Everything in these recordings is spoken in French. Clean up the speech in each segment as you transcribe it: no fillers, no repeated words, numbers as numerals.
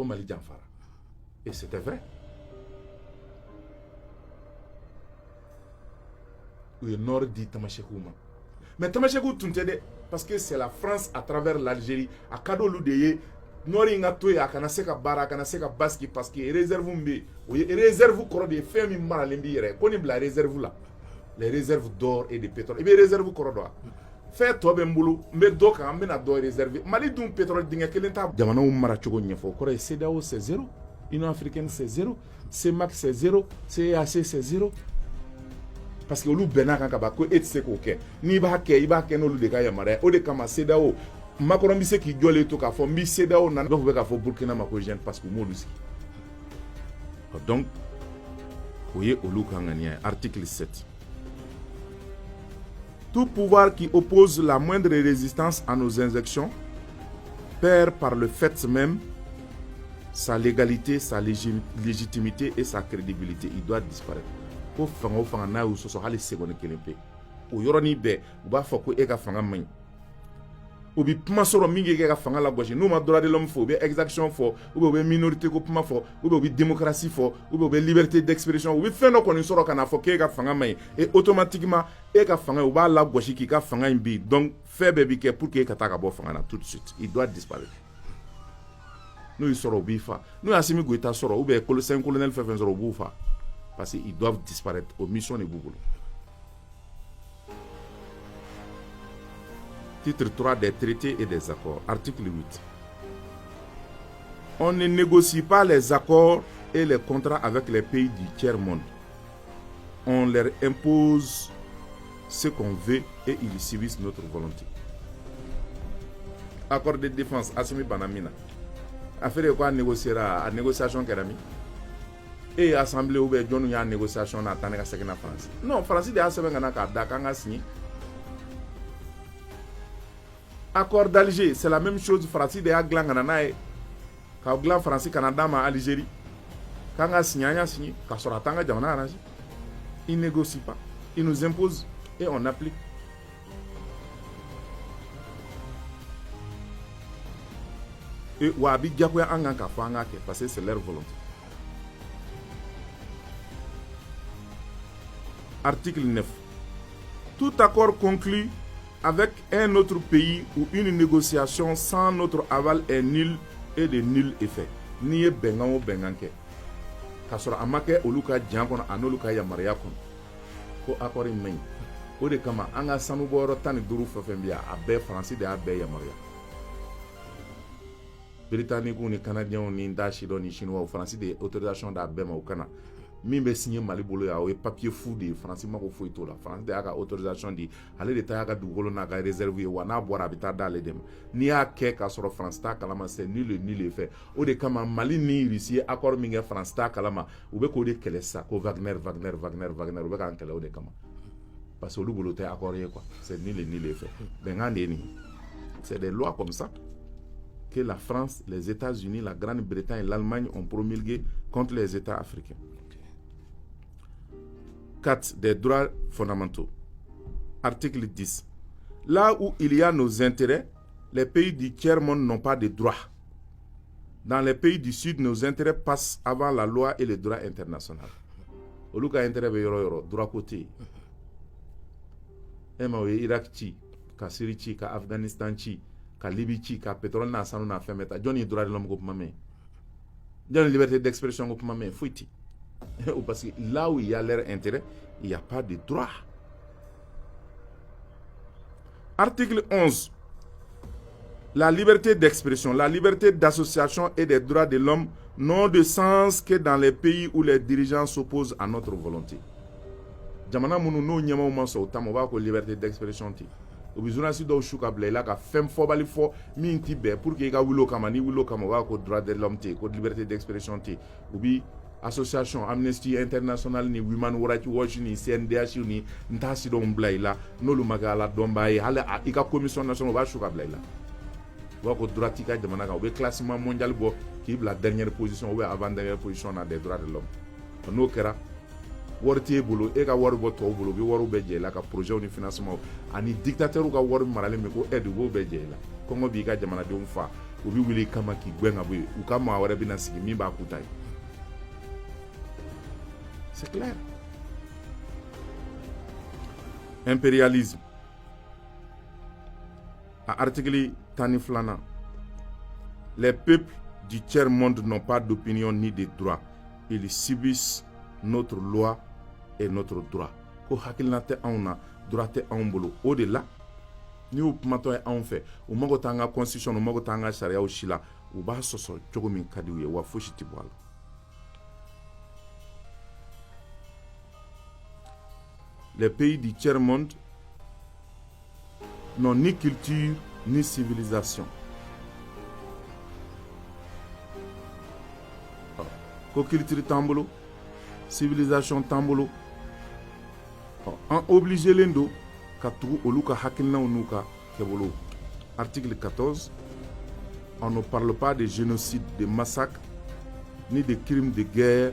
ko Mali janfara. Et c'était vrai. Le nord dit Tamachekou. Mais Tamachekou tunte parce que c'est la France à travers l'Algérie à cadeau l'oudeye nord inga toya kana seka bara kana seka baski parce que réserve mbi réserve koro de femi mara lembi yere koni bla réserve là les réserves d'or et de pétrole et bien réserve koro do fait to be mbulu mbe do ka mbe na do réserve Mali dum pétrole dinga kelenta jamana mara chogo nyefo koro CEDEAO c'est zéro, Union africaine c'est zéro, CEMAC c'est zéro, CEAC c'est zéro. Parce que olu bena kan kaba ko etse ko ke ni ba ke no lu de ka yamare o de kama CEDEAO Macron bi se ki jole to ka fo mi CEDEAO na do be ka fo Burkina Faso jeune parce que mo lu ski. Donc voyez olu kan ngani article 7. Tout pouvoir qui oppose la moindre résistance à nos injonctions perd par le fait même sa légalité, sa légitimité et sa crédibilité. Il doit disparaître. Ko fango fanga na u soso hali seconde kelempe o yoroni be u ba fo ko e ka fanga man u bi puma soro mingi ke ka fanga la gauche nous ma droit de l'homme fo be exaction fo u be minorité ko puma fo u be démocratie fo u be liberté d'expression u bi feno ko ni soro kana fo ke ka fanga man et automatiquement e ka fanga u ba la gauche ki ka fanga mbi donc fait be bi ke pour que ka ta ka bo fanga na tout de suite il doit disparaître. Nous soro bifa nous Assimi Goïta soro ou be colonel fait soro boufa parce qu'ils doivent disparaître aux missions de Google. Titre 3 des traités et des accords. Article 8. On ne négocie pas les accords et les contrats avec les pays du tiers-monde. On leur impose ce qu'on veut et ils subissent notre volonté. Accord de défense, Assimi Banamina. Affaire de quoi négocier à négociation Kerami? Et assemblée ou bien John y a négociation à Tanaka Sekena France. Non, France de Assemblée ka Dakanga signé. Accord d'Alger, c'est la même chose. France de Aglan Gananae. Ka Aglan France Canada ma Algérie. Kanga signé, ka Soratanga Jamana arrangé. Ils ne négocient pas. Ils nous imposent et on applique. Et Wabi Diakwe Angaka Fanga parce que c'est leur volonté. Article 9. Tout accord conclu avec un autre pays ou une négociation sans notre aval est nul et de nul effet. Ni bengan ou benganke. Kasora amake oluka djankona anoluka ya maria kon. Ko accord main. O de kama anga sanu boro tani duru fefembia abe français de abe ya maria. Britannique ou ni canadien ou ni ndachido ni chinois ou français de autorisation d'abe ma au Canada. Mimbe signé Mali bolo ya o papier fou de français mako fo ito la France de aka autorisation di ale de ta aka dugolo na ka réservé wa na bora bita dale dem ni a ke ka soro France ta kalama c'est nul le fait o de kama Mali ni Russie accord minga France ta kalama ou be ko de kele sa ko Wagner ou be kan kele o de kama parce que le bolo ta accord quoi c'est nul le fait ben ngande ni c'est des lois comme ça que la France, les États-Unis, la Grande-Bretagne et l'Allemagne ont promulgué contre les États africains. 4. Des droits fondamentaux. Article 10. Là où il y a nos intérêts, les pays du tiers-monde n'ont pas de droits. Dans les pays du Sud, nos intérêts passent avant la loi et le droit international. Au lieu d'intérêt droit côté. Irak, Syrie, Afghanistan, Libye, pétrole, na sanu na femeta. Johnny droit de l'homme groupe mamé. Johnny liberté d'expression groupe mamé. Fouiti. Parce que là où il y a leur intérêt, il n'y a pas de droit. Article 11. La liberté d'expression, la liberté d'association et des droits de l'homme n'ont de sens que dans les pays où les dirigeants s'opposent à notre volonté. Jamana munu no nyama o manso tamo ba ko liberté d'expression ti. Obizuna si do shuka blela ka fem fo bali fo minti be pour que ga wulo kama ni wulo kama wa ko droit de l'homme ti ko liberté d'expression ti. Ubi association Amnesty International ni Women Rights Watch ni CNDH ni ntasi do mblaila no lu magala domba e hala ika commission nationale ba shuka blela. Wa ko droit tika de manaka be classement mondial bo qui la dernière position ou avant dernière position dans des droits de l'homme. No kera worti bolo e ka wor bo to bolo bi woru beje la ka projet ni financement ani dictateur ka wor marale me ko aide bo beje la kongo bi ka jamana de umfa o bi wili kama k'i gɛn ka bɔ yen u ka maa wɛrɛ bɛna sigi min b'a kuta ye c'est clair. Impérialisme à article 12 les peuples du tiers-monde n'ont pas d'opinion ni de droit. Ils subissent notre loi et notre droit. Ko hakilina tɛ anw na droit tɛ anw bolo o de la ni y'u kumatɔ ye anw fɛ u mago t'an ka constitution u mago t'an ka sariyaw si la u b'a sɔsɔ cogo min ka di u ye wa fosi tɛ bɔ a la. Les pays du tiers-monde n'ont ni culture ni civilisation. Ko culture tambolo, civilisation tambolo. En obligé l'endo ka tugu olu ka hakilinaw n'u ka kɛbolo. Article 14. On ne parle pas de génocide, de massacre, ni de crimes de guerre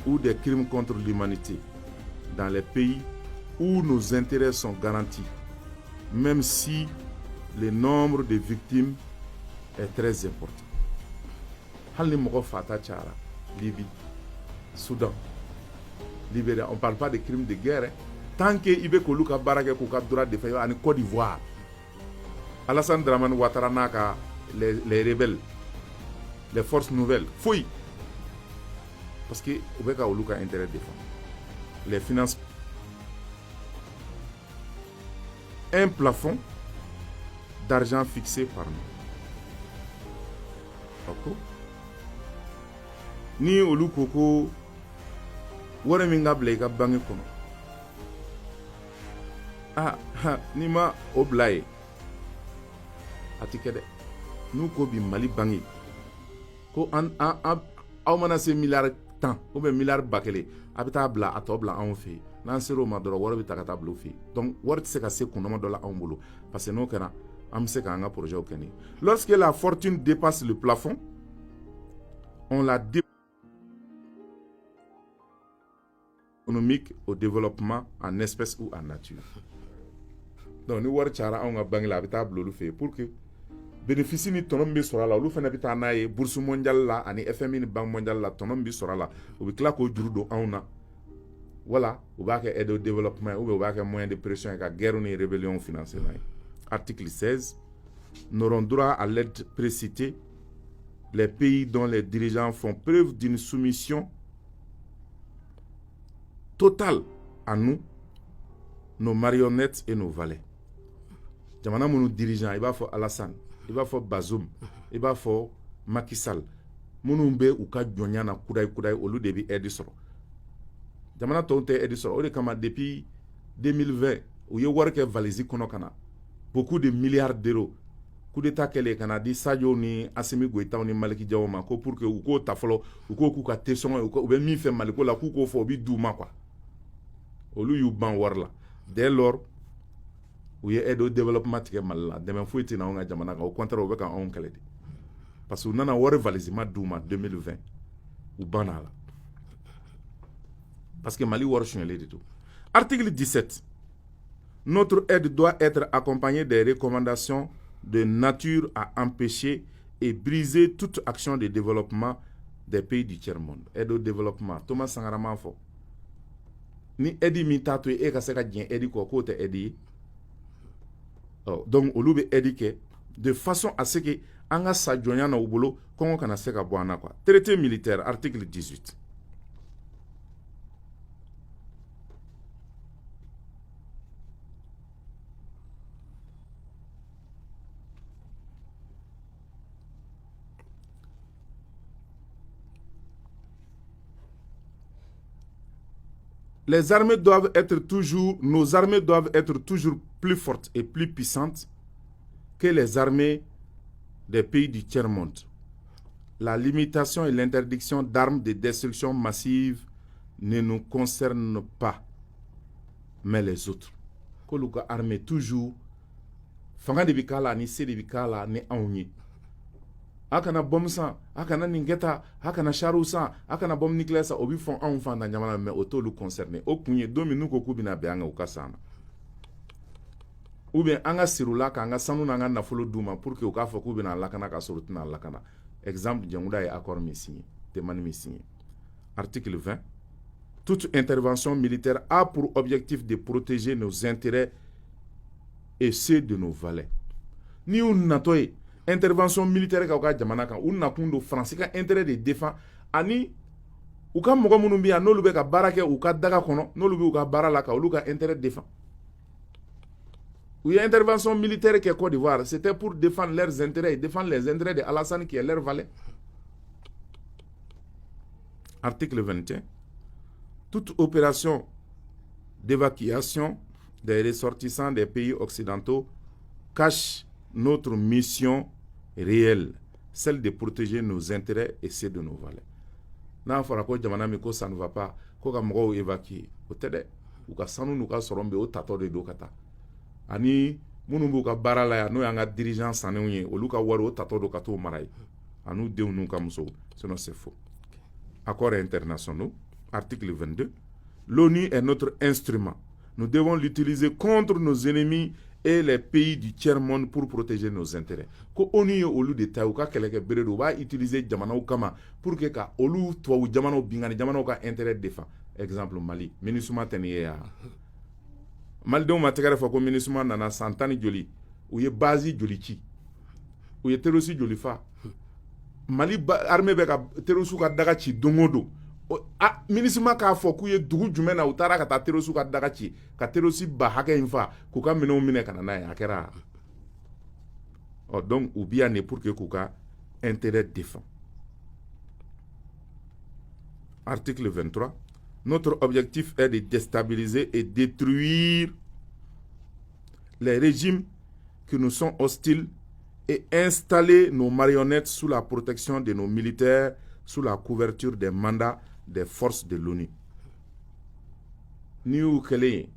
ou des crimes contre l'humanité dans les pays où nos intérêts sont garantis, même si le nombre de victimes est très important. Hali mɔgɔ fata cayara Libye, Soudan, Libéria, on ne parle pas de crimes de guerre. Tant que Ibe k'olu ka baara kɛ k'u ka droit de fait ani Côte d'Ivoire, Alassane Dramane Ouattara n'a ka les rebelles, les forces nouvelles, foyi, parce que u bɛ ka olu ka intérêt défendre. Les finances, un plafond d'argent fixé par nous. Ok? Ni olu koko wari min ka bila i ka banque kɔnɔ ni ma o bila ye a tɛ kɛ dɛ. N'u ko bi Mali banque ko aw mana se miliyari 10 ou bien miliyari 100 a bɛ taa bila a tɔ bila anw fɛ yen n'an sera o ma dɔrɔn wari bɛ ta ka taa bila u fɛ yen. Donc wari tɛ se ka se kunnama dɔ la anw bolo parce que n'o kɛra an bɛ se k'an ka projet kɛ ni. Lorsque la fortune dépasse le plafond, on la économique au développement en espèces ou en nature. Donc ni wari cayara anw ka banque la a bɛ taa bila olu fɛ yen pour que bénéfice ni tɔnɔ min bɛ sɔrɔ a la olu fana bɛ taa n'a ye bourse mondiale la ani FMI ni banque mondiale la tɔnɔ min bɛ sɔrɔ a la u bɛ tila k'o juru don anw na. Voilà, u b'a kɛ aide au développement ou bien u b'a kɛ moyen de pression ye ka guerre ni rébellion financer n'a ye. Article 16. N'auront droit à l'aide précitée les pays dont les dirigeants font preuve d'une soumission totale à nous, nos marionnettes et nos valets. Jamana munu dirigeant, il va faire Alassane, il va faire Bazoum, il va faire Macky Sall. Munu be u ka jɔnya na kudai olu de bi aide sɔrɔ. Jamana tɔw tɛ aide sɔrɔ o de kama depuis 2020 u ye wari kɛ valise kɔnɔ kana beaucoup de milliards d'euros. Coup d'état kɛlen kana di Sadio ni Assimi Goïta ni Maliki Diaw ma ko pour que u ko ta fɔlɔ u ko k'u ka tesɔngɔ u bɛ min fɛ Maliko la k'u k'o fɔ u bi d'u ma quoi. Olu y'u ban wari la. Dès lors u ye aide au développement tigɛ Mali la dɛmɛ foyi tɛ na anw ka jamana kan au contraire u bɛ ka anw kɛlɛ de parce que u nana wari valise ma d'u ma 2020 u banna la parce que Mali wari suɲɛlen de don. Article 17. Notre aide doit être accompagnée des recommandations de nature à empêcher et briser toute action de développement des pays du tiers-monde. Aide au développement. Thomas Sankara m'a fɔ. Ni aide min t'a to e ka se ka diɲɛ aide kɔ k'o tɛ aide ye. Donc olu bɛ aide kɛ de façon à ce que an ka sa jɔnya na u bolo kɔngɔ kana se ka bɔ an na quoi. Traité militaire article 18. Les armées doivent être toujours, nos armées doivent être toujours plus fortes et plus puissantes que les armées des pays du tiers-monde. La limitation et l'interdiction d'armes de destruction massive ne nous concernent pas, mais les autres. K'olu ka armée toujours, fanga de bi k'a la, ni se de bi k'a la, ni anw ye. A kana bom san, a kana nin kɛ tan, a kana chariw san, a kana bom nucléaire san, o bi fɔ anw fan da jamana mais o t'olu concerné. O kun ye don min n'u ko k'u bɛna bɛn an kan u ka san na. ou bien an ka sirula k'an ka sanu n'an ka nafolo d'u ma pour que u k'a fɔ k'u bɛna lakana k'a sɔrɔ u tɛna lakana. Exemple, Djangouda est accord min signé, témoigne min signé. Article 20. Toute intervention militaire a pour objectif de protéger nos intérêts et ceux de nos valets. Ni u natɔ ye intervention militaire k'aw ka jamana kan u nakun don Faransi ka intérêt de défend ani u ka mɔgɔ minnu bɛ yan n'olu bɛ ka baara kɛ u ka daga kɔnɔ n'olu bɛ u ka baara la ka olu ka intérêt défend. U ye intervention militaire kɛ Côte d'Ivoire, c'était pour défendre leurs intérêts et défendre les intérêts de Alassane qui est leur valet. Article 21. Toute opération d'évacuation des ressortissants des pays occidentaux cache notre mission réelle, celle de protéger nos intérêts et ceux de nos valets. N'a fɔra ko jamana min ko ça ne va pas, ko ka mɔgɔw évacuer, o tɛ dɛ. U ka sanu n'u ka sɔrɔ bɛ o tatɔ de don ka taa. Ani minnu b'u ka baara la yan n'o y'an ka dirigeant sanenw ye, olu ka wari o tatɔ don ka t'o mara yen. An'u denw n'u ka musow, sinon c'est faux. Accords internationaux, article 22. L'ONU est notre instrument. Nous devons l'utiliser contre nos ennemis et les pays du tiers-monde pour protéger nos intérêts. Ko ONU ye olu de ta u ka kɛlɛkɛ bere do u b'a utiliser jamanaw kama pour que ka olu tubabu jamanaw bingani jamanaw ka intérêt défend. Exemple Mali, MINUSMA tɛ nin ye yan. Malidenw ma tɛgɛrɛ fɔ ko MINUSMA nana san 10 ni joli u ye base joli ci u ye terroriste joli fa. Mali armée bɛ ka terroriste ka daga ci don o don. MINUSMA k'a fɔ k'u ye dugu jumɛn na u taara ka taa terroriste ka daga ci ka terroriste ba hakɛ in fa k'u ka minɛnw minɛ ka na n'a ye a kɛra. Donc u bi yan ne pour que k'u ka intérêt défend. Article 23. Notre objectif est de déstabiliser et détruire les régimes qui nous sont hostiles et installer nos marionnettes sous la protection de nos militaires, sous la couverture des mandats des forces de l'ONU. Ni y'u kɛlen ye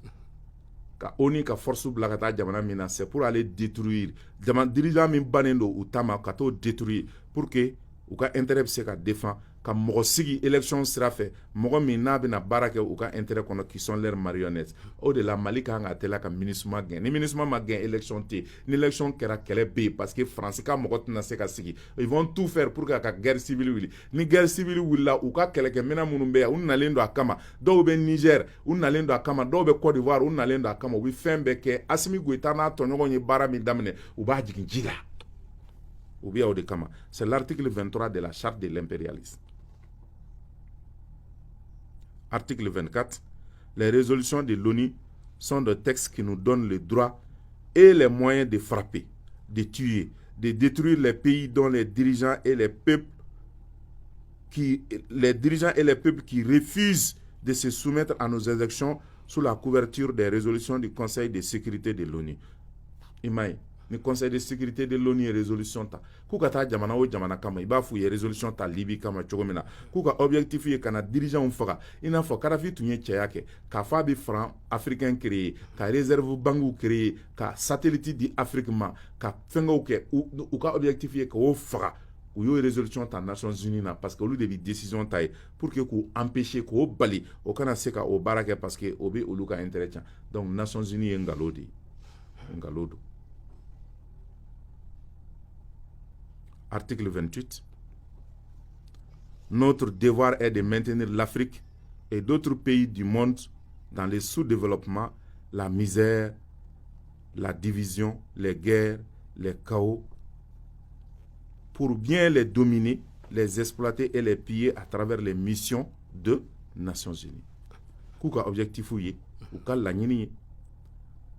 ka ONU ka force bila ka taa jamana min na c'est pour aller détruire jamana dirigeant min bannen don u ta ma ka t'o détruire pour que u ka intérêt bɛ se ka défend ka mɔgɔ sigi élection sira fɛ mɔgɔ min n'a bɛna baara kɛ u ka intérêt kɔnɔ qui sont leurs marionnettes. O de la Mali kan ka teliya ka MINUSMA gɛn ni MINUSMA ma gɛn élection tɛ ni élection kɛra kɛlɛ bɛ yen parce que Faransi ka mɔgɔ tɛna se ka sigi ils vont tout faire pour que ka guerre civile wuli ni guerre civile wulila u ka kɛlɛkɛminɛn minnu bɛ yan u nalen don a kama dɔw bɛ Niger u nalen don a kama dɔw bɛ Côte d'Ivoire u nalen don a kama u bɛ fɛn bɛɛ kɛ Assimi Goïta n'a tɔɲɔgɔnw ye baara min daminɛ u b'a jigin ji la u bɛ yan o de kama. C'est l'article 23 de la charte de l'impérialisme. Article 24. Les résolutions de l'ONU sont des textes qui nous donnent le droit et les moyens de frapper, de tuer, de détruire les pays dont les dirigeants et les peuples qui refusent de se soumettre à nos élections sous la couverture des résolutions du Conseil de sécurité de l'ONU. Imaye, le Conseil de sécurité de l'ONU est résolution ta. Ku ka taa jamana o jamana kama i b'a f'u ye résolution ta Libye kama cogo min na. K'u ka objectif ye ka na dirigeants faga. I n'a fɔ Kadhafi tun ye cɛya kɛ k'a fɔ a bɛ franc africain créer ka réserve banques créer ka satellite di Afrique ma ka fɛngɛw kɛ u ka objectif ye k'o faga. U y'o résolution ta Nations Unies na parce que olu de bɛ décision ta ye pour que k'u empêcher k'o bali o kana se ka o baara kɛ parce que o bɛ olu ka intérêt tiɲɛ. Donc Nations Unies ye ngalon de ye. Ngalon don. Article 28. Notre devoir est de maintenir l'Afrique et d'autres pays du monde dans le sous-développement, la misère, la division, les guerres, les chaos, pour bien les dominer, les exploiter et les piller à travers les missions de Nations Unies. Kuka objectif ye, ou ka laɲini ye.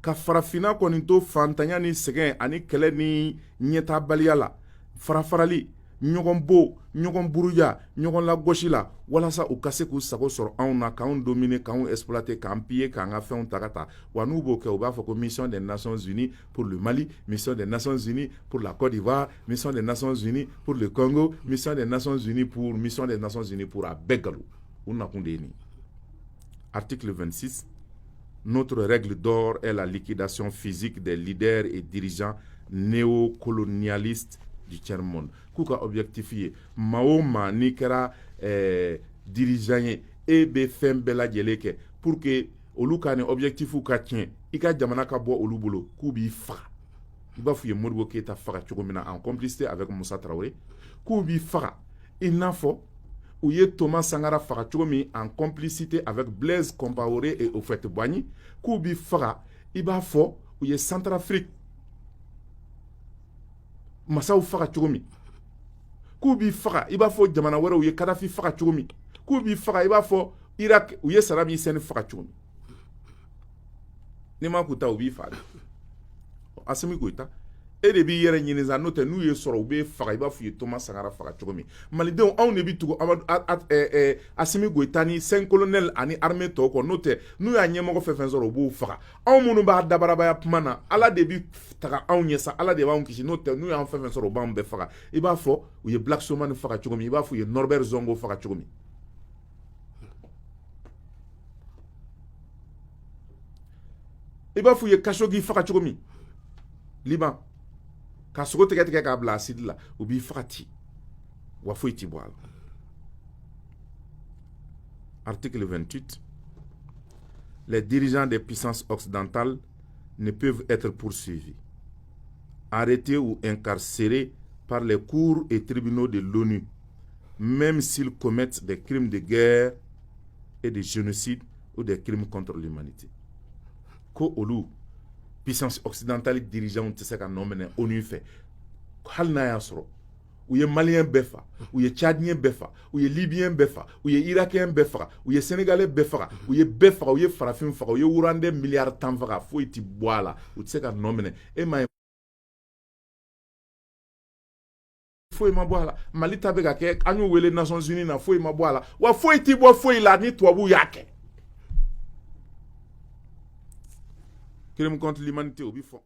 Ka farafina kɔni to fantanya ni sɛgɛn ani kɛlɛ ni ɲɛtabaliya la. Farafarali, ɲɔgɔn bo, ɲɔgɔn buruja, ɲɔgɔn lagosi la, walasa u ka se k'u sago sɔrɔ anw na, k'anw dominer, k'anw exploiter, k'an piller, k'an ka fɛnw ta ka taa. Wa n'u b'o kɛ, u b'a fɔ ko mission des Nations Unies pour le Mali, mission des Nations Unies pour la Côte d'Ivoire, mission des Nations Unies pour le Congo, mission des Nations Unies pour a bɛɛ galon. U nakun de ye nin. Article 26. Notre règle d'or est la liquidation physique des leaders et dirigeants néocolonialistes du tiers-monde. K'u ka objectif ye maa o maa n'i kɛra dirigeant ye e bɛ fɛn bɛɛ lajɛlen kɛ pour que olu ka ni objectifu ka tiɲɛ i ka jamana ka bɔ olu bolo k'u b'i faga i b'a fɔ u ye Modibo Keita faga cogo min na en complicité avec Moussa Traoré k'u b'i faga i n'a fɔ u ye Thomas Sankara faga cogo min en complicité avec Blaise Compaoré et Houphouët-Boigny k'u b'i faga i b'a fɔ u ye Centrafrique masaw faga cogo min k'u b'i faga i b'a fɔ jamana wɛrɛw u ye Kadhafi faga cogo min k'u b'i faga i b'a fɔ Irak u ye Saddam Hussein faga cogo min ni ma k'u ta u b'i faga Assimi Goïta e de b'i yɛrɛ ɲini sa n'o tɛ n'u ye sɔrɔ u b'e faga i b'a fɔ u ye Thomas Sankara faga cogo min malidenw anw de bi tugu Assimi Goïta ni 5 colonels ani armée tɔw kɔ n'o tɛ n'u y'a ɲɛmɔgɔ fɛn fɛn sɔrɔ u b'u faga anw minnu b'a dabarabaya kuma na Ala de bi taga anw ɲɛ sa Ala de b'anw kisi n'o tɛ n'u y'an fɛn fɛn sɔrɔ u b'anw bɛɛ faga i b'a fɔ u ye Black Somane faga cogo min i b'a fɔ u ye Norbert Zongo faga cogo min i b'a fɔ u ye Khashoggi faga cogo min Liban ka sogo tigɛ tigɛ k'a bila acide la u b'i faga ten wa foyi t'i bɔ a la article 28 les dirigeants des puissances occidentales ne peuvent être poursuivis arrêtés ou incarcérés par les cours et tribunaux de l'ONU même s'ils commettent des crimes de guerre et de génocide ou des crimes contre l'humanité ko olu puissance occidentale dirigeant tɛ se ka nɔ minɛ ONU fɛ hali n'a y'a sɔrɔ u ye maliyɛn bɛɛ faga u ye tchadiyɛn bɛɛ faga u ye libyɛn bɛɛ faga u ye irakiyɛn bɛɛ faga u ye sénégalais bɛɛ faga u ye bɛɛ faga u ye farafin faga u ye wurandɛ miliyari 10 faga foyi ti bɔ a la u tɛ se ka nɔ minɛ e ma ye foyi ma bɔ a la Mali ta bɛ ka kɛ an y'u wele Nations Unies na foyi ma bɔ a la wa foyi ti bɔ foyi la ni tubabuw y'a kɛ crime contre l'humanité au bifo